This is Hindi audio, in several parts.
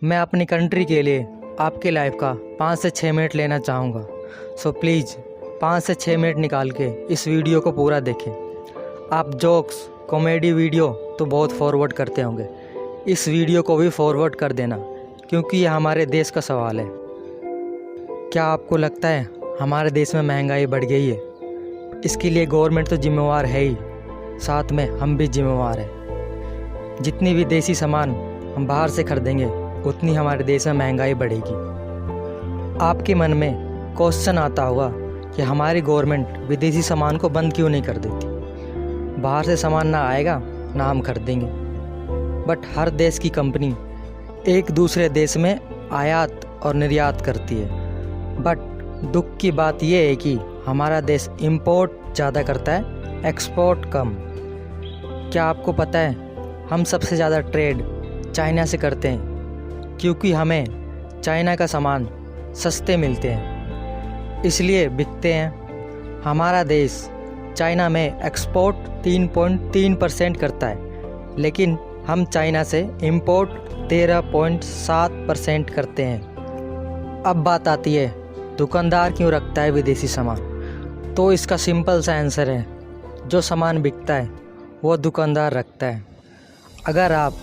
मैं अपनी कंट्री के लिए आपकी लाइफ का 5 से 6 मिनट लेना चाहूँगा। सो प्लीज़ 5 से 6 मिनट निकाल के इस वीडियो को पूरा देखें। आप जोक्स कॉमेडी वीडियो तो बहुत फॉरवर्ड करते होंगे, इस वीडियो को भी फॉरवर्ड कर देना क्योंकि ये हमारे देश का सवाल है। क्या आपको लगता है हमारे देश में महंगाई बढ़ गई है? इसके लिए गवर्नमेंट तो जिम्मेवार है ही, साथ में हम भी जिम्मेवार हैं। जितनी विदेशी सामान हम बाहर से खरीदेंगे उतनी हमारे देश में महंगाई बढ़ेगी। आपके मन में क्वेश्चन आता होगा कि हमारी गवर्नमेंट विदेशी सामान को बंद क्यों नहीं कर देती? बाहर से सामान ना आएगा ना हम खरीदेंगे। बट हर देश की कंपनी एक दूसरे देश में आयात और निर्यात करती है। बट दुख की बात यह है कि हमारा देश इंपोर्ट ज़्यादा करता है, एक्सपोर्ट कम। क्या आपको पता है हम सबसे ज़्यादा ट्रेड चाइना से करते हैं क्योंकि हमें चाइना का सामान सस्ते मिलते हैं, इसलिए बिकते हैं। हमारा देश चाइना में एक्सपोर्ट 3.3% करता है, लेकिन हम चाइना से इंपोर्ट 13.7% करते हैं। अब बात आती है दुकानदार क्यों रखता है विदेशी सामान? तो इसका सिंपल सा आंसर है, जो सामान बिकता है वो दुकानदार रखता है। अगर आप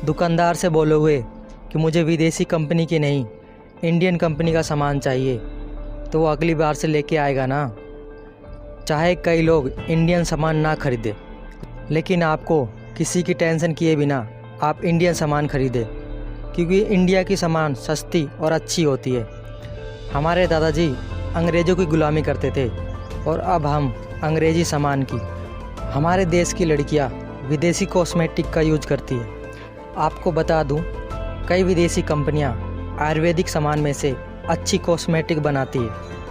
दुकानदार से बोलोगे कि मुझे विदेशी कंपनी की नहीं इंडियन कंपनी का सामान चाहिए, तो वो अगली बार से लेके आएगा ना। चाहे कई लोग इंडियन सामान ना खरीदे, लेकिन आपको किसी की टेंशन किए बिना आप इंडियन सामान खरीदें क्योंकि इंडिया की सामान सस्ती और अच्छी होती है। हमारे दादाजी अंग्रेज़ों की गुलामी करते थे और अब हम अंग्रेज़ी सामान की। हमारे देश की लड़कियां विदेशी कॉस्मेटिक का यूज करती है। आपको बता दूं, कई विदेशी कंपनियां आयुर्वेदिक सामान में से अच्छी कॉस्मेटिक बनाती है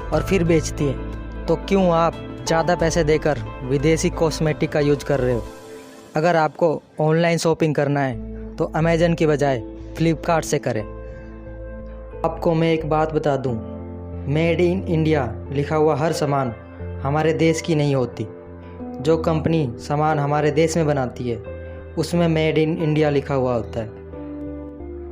और फिर बेचती है। तो क्यों आप ज़्यादा पैसे देकर विदेशी कॉस्मेटिक का यूज कर रहे हो? अगर आपको ऑनलाइन शॉपिंग करना है तो अमेज़न की बजाय फ्लिपकार्ट से करें। आपको मैं एक बात बता दूं, मेड इन इंडिया लिखा हुआ हर सामान हमारे देश की नहीं होती। जो कंपनी सामान हमारे देश में बनाती है उसमें मेड इन इंडिया लिखा हुआ होता है।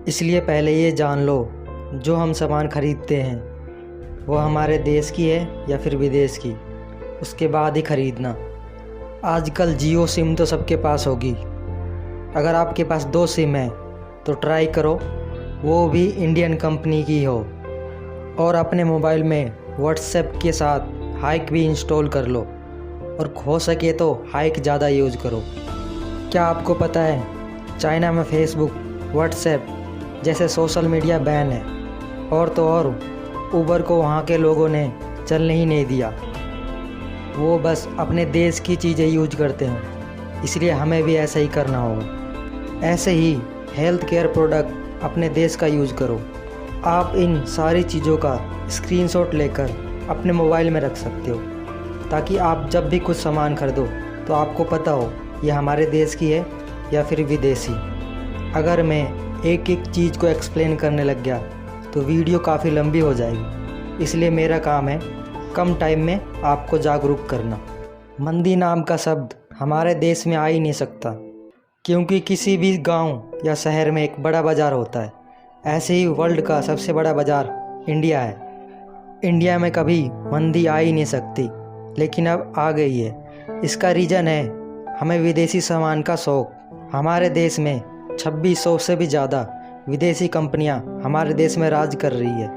इसलिए पहले ये जान लो, जो हम सामान खरीदते हैं वो हमारे देश की है या फिर विदेश की, उसके बाद ही ख़रीदना। आजकल जियो सिम तो सबके पास होगी। अगर आपके पास 2 सिम है तो ट्राई करो वो भी इंडियन कंपनी की हो, और अपने मोबाइल में व्हाट्सएप के साथ हाइक भी इंस्टॉल कर लो, और हो सके तो हाइक ज़्यादा यूज करो। क्या आपको पता है चाइना में फेसबुक, व्हाट्सएप जैसे सोशल मीडिया बैन है, और तो और उबर को वहाँ के लोगों ने चलने ही नहीं दिया। वो बस अपने देश की चीज़ें यूज करते हैं, इसलिए हमें भी ऐसा ही करना होगा। ऐसे ही हेल्थ केयर प्रोडक्ट अपने देश का यूज करो। आप इन सारी चीज़ों का स्क्रीनशॉट लेकर अपने मोबाइल में रख सकते हो, ताकि आप जब भी कुछ सामान खरीदो तो आपको पता हो ये हमारे देश की है या फिर विदेशी। अगर मैं एक एक चीज़ को एक्सप्लेन करने लग गया तो वीडियो काफ़ी लंबी हो जाएगी, इसलिए मेरा काम है कम टाइम में आपको जागरूक करना। मंदी नाम का शब्द हमारे देश में आ ही नहीं सकता, क्योंकि किसी भी गांव या शहर में एक बड़ा बाज़ार होता है। ऐसे ही वर्ल्ड का सबसे बड़ा बाज़ार इंडिया है। इंडिया में कभी मंदी आ ही नहीं सकती, लेकिन अब आ गई है। इसका रीज़न है हमें विदेशी सामान का शौक़। हमारे देश में 2600 से भी ज़्यादा विदेशी कंपनियां हमारे देश में राज कर रही है,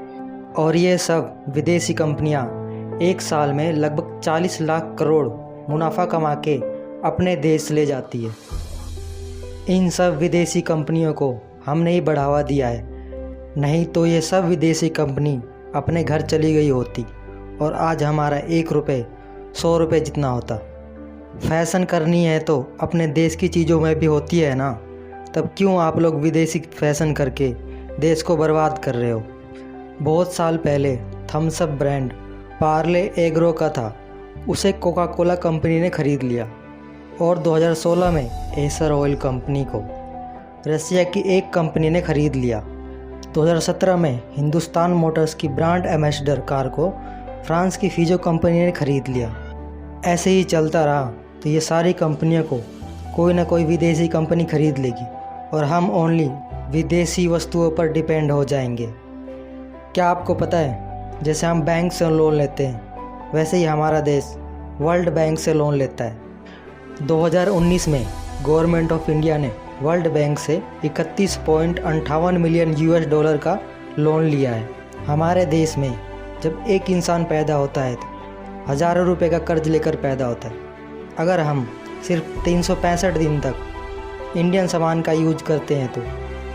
और ये सब विदेशी कंपनियां एक साल में लगभग 40 लाख करोड़ मुनाफा कमा के अपने देश ले जाती है। इन सब विदेशी कंपनियों को हमने ही बढ़ावा दिया है, नहीं तो ये सब विदेशी कंपनी अपने घर चली गई होती और आज हमारा 1 रुपये 100 रुपये जितना होता। फैशन करनी है तो अपने देश की चीज़ों में भी होती है ना, तब क्यों आप लोग विदेशी फैशन करके देश को बर्बाद कर रहे हो? बहुत साल पहले Thums Up brand Parle Agro का था, उसे कोका कोला कंपनी ने ख़रीद लिया, और 2016 में एसर ऑयल कंपनी को रसिया की एक कंपनी ने ख़रीद लिया। 2017 में हिंदुस्तान मोटर्स की ब्रांड एम्बेसडर कार को फ्रांस की फिजो कंपनी ने ख़रीद लिया। ऐसे ही चलता रहा तो ये सारी कंपनियों को कोई ना कोई विदेशी कंपनी ख़रीद लेगी और हम ओनली विदेशी वस्तुओं पर डिपेंड हो जाएंगे। क्या आपको पता है, जैसे हम बैंक से लोन लेते हैं वैसे ही हमारा देश वर्ल्ड बैंक से लोन लेता है। 2019 में गवर्नमेंट ऑफ इंडिया ने वर्ल्ड बैंक से 31.58 मिलियन US$ का लोन लिया है। हमारे देश में जब एक इंसान पैदा होता है तो हज़ारों रुपए का कर्ज लेकर पैदा होता है। अगर हम सिर्फ 365 दिन तक इंडियन सामान का यूज करते हैं तो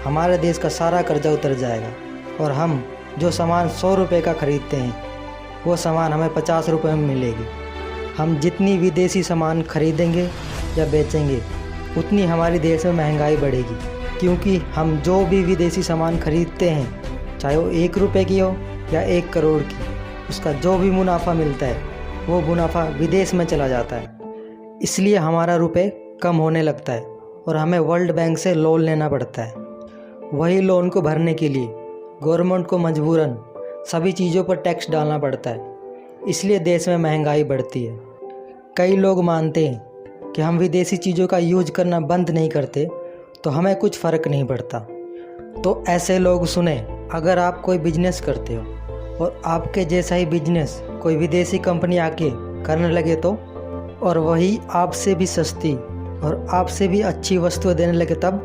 हमारे देश का सारा कर्जा उतर जाएगा और हम जो सामान 100 रुपये का ख़रीदते हैं वो सामान हमें 50 रुपये में मिलेगी। हम जितनी विदेशी सामान खरीदेंगे या बेचेंगे उतनी हमारे देश में महंगाई बढ़ेगी, क्योंकि हम जो भी विदेशी सामान खरीदते हैं चाहे वो 1 रुपये की हो या 1 करोड़ की, उसका जो भी मुनाफा मिलता है वो मुनाफा विदेश में चला जाता है। इसलिए हमारा रुपये कम होने लगता है और हमें वर्ल्ड बैंक से लोन लेना पड़ता है। वही लोन को भरने के लिए गवर्नमेंट को मजबूरन सभी चीज़ों पर टैक्स डालना पड़ता है, इसलिए देश में महंगाई बढ़ती है। कई लोग मानते हैं कि हम विदेशी चीज़ों का यूज करना बंद नहीं करते तो हमें कुछ फ़र्क नहीं पड़ता। तो ऐसे लोग सुने, अगर आप कोई बिजनेस करते हो और आपके जैसा ही बिजनेस कोई विदेशी कंपनी आके करने लगे तो, और वही आपसे भी सस्ती और आपसे भी अच्छी वस्तुएं देने लगे, तब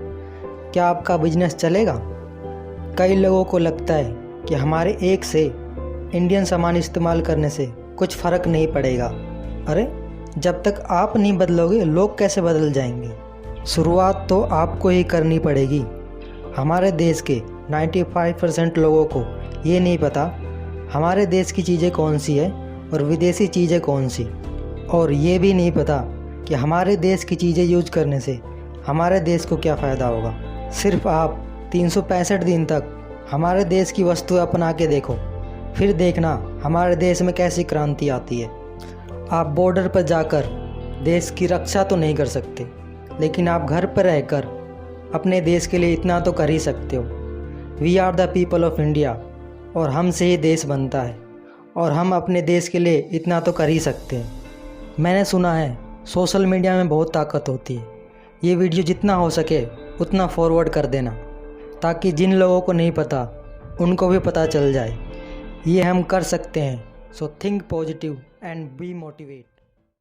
क्या आपका बिजनेस चलेगा? कई लोगों को लगता है कि हमारे एक से इंडियन सामान इस्तेमाल करने से कुछ फ़र्क नहीं पड़ेगा। अरे जब तक आप नहीं बदलोगे लोग कैसे बदल जाएंगे? शुरुआत तो आपको ही करनी पड़ेगी। हमारे देश के 95% लोगों को ये नहीं पता हमारे देश की चीज़ें कौन सी है और विदेशी चीज़ें कौन सी, और ये भी नहीं पता कि हमारे देश की चीज़ें यूज करने से हमारे देश को क्या फ़ायदा होगा। सिर्फ आप 365 दिन तक हमारे देश की वस्तुएं अपना के देखो, फिर देखना हमारे देश में कैसी क्रांति आती है। आप बॉर्डर पर जाकर देश की रक्षा तो नहीं कर सकते, लेकिन आप घर पर रहकर अपने देश के लिए इतना तो कर ही सकते हो। We are the people of India, और हमसे ही देश बनता है और हम अपने देश के लिए इतना तो कर ही सकते हैं। मैंने सुना है सोशल मीडिया में बहुत ताकत होती है। ये वीडियो जितना हो सके उतना फॉरवर्ड कर देना, ताकि जिन लोगों को नहीं पता उनको भी पता चल जाए। ये हम कर सकते हैं। So think positive and be motivate.